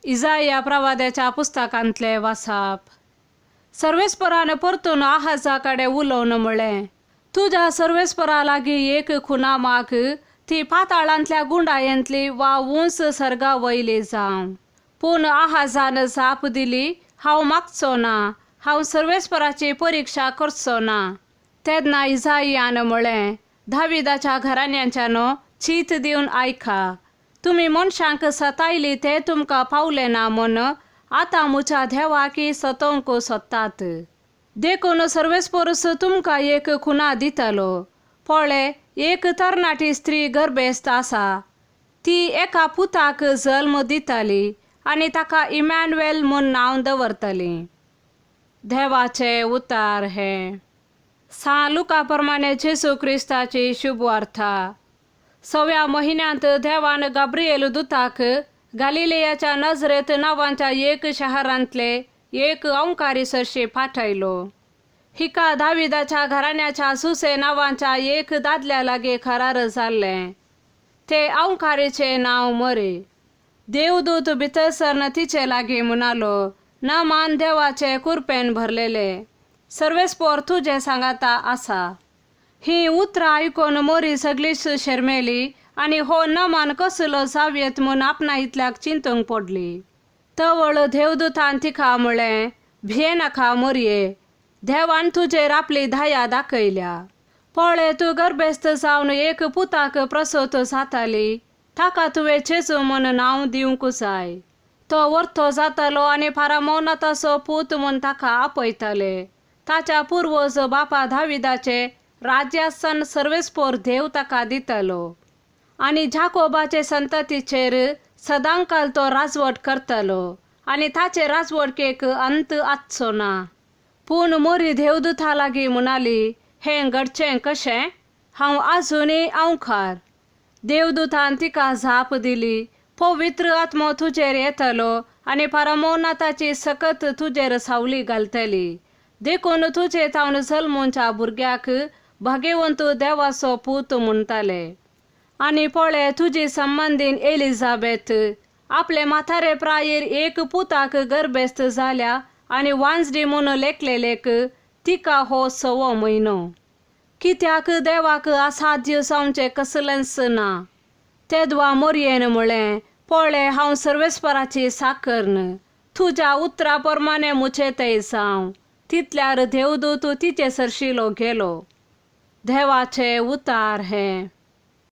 इजाया प्रवाद्याच्या पुस्तकांतले वाचप. सर्वेस्परान परतून आहाजाकडे उलोवन म्हळें, तुझ्या सर्वेस्परा लागीं एक खुणा माग, ती पाताळांतल्या गुंडायेंतली वा उंच सर्गा वयली जावं. पूण आहाजान जाप दिली, हांव मागचो ना, हांव सर्वेस्पराची परिक्षा करचो ना. तेन्ना इजायान म्हळें, दाविदाच्या घराण्यांच्यानो, चीत दिवन आयका. तुमी मनशांक सतायली ते तुमकां पावले ना म्हूण आतां म्हज्या देवाकी सतोवंक सोदतात. देखून सर्वेस्परूस तुमकां एक खुणा दितलो. पळय, एक तरणाटी स्त्री गर्भेस्त आसा. ती एका पुताक जल्म दितली आनी ताका इमॅन्युएल म्हूण नांव दवरतली. देवाचे उतार हे. सा लुका प्रमाणे जेसू क्रिस्ताची शुभवार्ता. 6व्या म्हयन्यांत देवान गाब्रिएल दुताक गालिलेयाच्या नजरेत नांवाच्या एक शहरांतले एक अंकारी सरशी पाठयलो. हिका दाविदाच्या घराण्याच्या सुसे नांवाच्या एक दादल्या लागीं करार जाल्लें. ते अंकारीचे नांव मरी. देवदूत भितर सरन तिचे लागीं म्हणालो, नामान देवाचे कृपेन भरलेले, सर्वेस्पर तुजे सांगाता आसा. ही उतरां आयकून मरी सगळीच शर्मेली आनी हो नमान कसलो जावयेत म्हूण आपणा इतल्याक चिंतूंक पडली. तवळ देवदूतान तिका म्हळें, भिये नाका मरये, देवान तुजेर आपली दया दाखयल्या. पळय, तूं गर्भेस्त जावन एक पुताक प्रसूत जातली, ताका तुवें जेजू म्हूण नांव दिवंक जाय. तो वर्तो जातलो आनी फारामोनाताचो पूत म्हूण ताका आपयतले. ताच्या पुर्वज बापा दाविदाचे राज्यासन सर्वेस्पर देव ताका दितलो. आनी जाकोबाचे संततीचेर सदांकाल तो राजवट करतलो आनी ताचे राजवटकेक अंत आसचो ना. पूण मरी देवदूता लागीं म्हणाली, हें घडचें कशें? हांव आजुनूय अंकार. देवदूतान तिका जाप दिली, पवित्र आत्मो तुजेर येतलो आनी परमोन्नताची सकत तुजेर सावली घालतली. देखून तुजे तावन जल्मूच्या भुरग्याक भाग्यवंत देवाचो पूत म्हणटले. आनी पळय, तुजी संबंदीन एलिझाबेथ आपले म्हातारे प्रायेर एक पुताक गर्भेस्त जाल्या आनी वांजडी म्हूण लेखलेलेक तिका हो 6वो म्हयनो. कित्याक देवाक असाध्य जावचें कसलेंच ना. तेदवा मरयेन म्हळें, पळय, हांव सर्वेस्पराची साकर्ण, तुज्या उतरा प्रमाणे मुचे ते जावं. तितल्यार देवदूत तिचे सरशिलो गेलो. देवाचे उतार हे.